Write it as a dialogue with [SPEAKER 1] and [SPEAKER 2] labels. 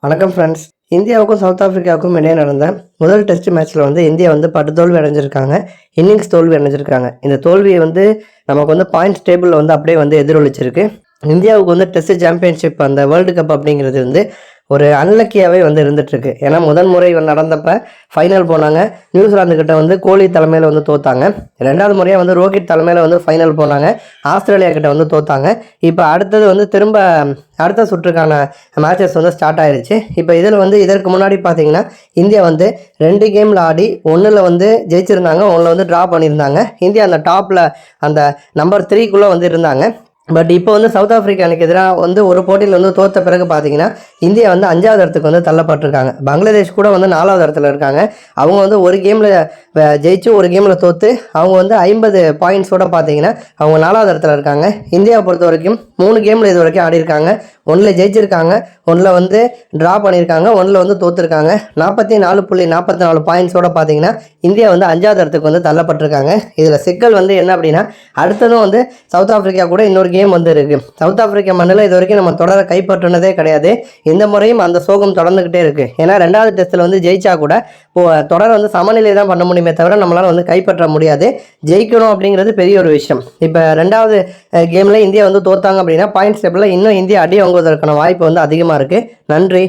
[SPEAKER 1] வணக்கம் ஃப்ரெண்ட்ஸ். இந்தியாவுக்கும் சவுத் ஆஃப்ரிக்காவுக்கும் இடையே நடந்த முதல் டெஸ்ட் மேட்ச்சில் இந்தியா படுதோல்வி அடைஞ்சிருக்காங்க. இன்னிங்ஸ் தோல்வி அடைஞ்சிருக்காங்க. இந்த தோல்வியை நமக்கு பாயிண்ட்ஸ் டேபிளில் அப்படியே எதிரொலிச்சிருக்கு. இந்தியாவுக்கு டெஸ்ட் சாம்பியன்ஷிப் அந்த வேர்ல்டு கப் அப்படிங்கிறது ஒரு அன்லக்கியாகவே இருந்துகிட்ருக்கு. ஏன்னா முதல் முறை நடந்தப்போ ஃபைனல் போனாங்க. நியூசிலாந்து கிட்ட கோலி தலைமையில் தோத்தாங்க. ரெண்டாவது முறையாக ரோஹித் தலைமையில் ஃபைனல் போனாங்க. ஆஸ்திரேலியா கிட்ட தோத்தாங்க. இப்போ அடுத்தது திரும்ப அடுத்த சுற்றுக்கான மேட்சஸ் ஸ்டார்ட் ஆயிடுச்சு. இப்போ இதில் இதற்கு முன்னாடி பார்த்தீங்கன்னா இந்தியா 2 கேமில் ஆடி 1ல் ஜெயிச்சிருந்தாங்க, 1ல் ட்ரா பண்ணியிருந்தாங்க. இந்தியா அந்த டாப்பில் அந்த நம்பர் 3க்குள்ளே இருந்தாங்க. பட் இப்போ சவுத் ஆஃப்ரிக்கா அணிக்கு எதிராக ஒரு போட்டியில் தோற்ற பிறகு பார்த்தீங்கன்னா இந்தியா 5வது இடத்துக்கு தள்ளப்பட்டிருக்காங்க. பங்களாதேஷ் கூட 4வது இடத்துல இருக்காங்க. அவங்க ஒரு கேமில் ஜெயிச்சு ஒரு கேமில் தோற்று அவங்க 50 பாயிண்ட்ஸோடு பார்த்தீங்கன்னா அவங்க 4வது இடத்துல இருக்காங்க. இந்தியாவை பொறுத்த வரைக்கும் 3 கேமில் இது வரைக்கும் ஆடி இருக்காங்க. 1ல் ஜெயிச்சிருக்காங்க, 1ல் ட்ரா பண்ணியிருக்காங்க, 1ல் தோற்றுருக்காங்க. 44.44 பாயிண்ட்ஸோடு பார்த்தீங்கன்னா இந்தியா 5வது இடத்துக்கு தள்ளப்பட்டிருக்காங்க. இதில் சிக்கல் என்ன அப்படின்னா அடுத்ததும் சவுத் ஆஃப்ரிக்கா கூட இன்னொரு கேம் இருக்குது. சவுத் ஆஃப்ரிக்கா மண்ணில் இது வரைக்கும் நம்ம தொடரை கைப்பற்றினதே கிடையாது. இந்த முறையும் அந்த சோகம் தொடர்ந்துக்கிட்டே இருக்குது. ஏன்னா 2வது டெஸ்ட்டில் ஜெயிச்சா கூட தொடரை சமநிலை தான் பண்ண முடியுமே தவிர நம்மளால் கைப்பற்ற முடியாது. ஜெயிக்கணும் அப்படிங்கிறது பெரிய ஒரு விஷயம். இப்போ 2வது கேமில் இந்தியா தோத்தாங்க அப்படின்னா பாயிண்ட்ஸ் டேபிளில் இன்னும் இந்தியா அடி வாங்குவதற்கான வாய்ப்பு அதிகமாக இருக்குது. நன்றி.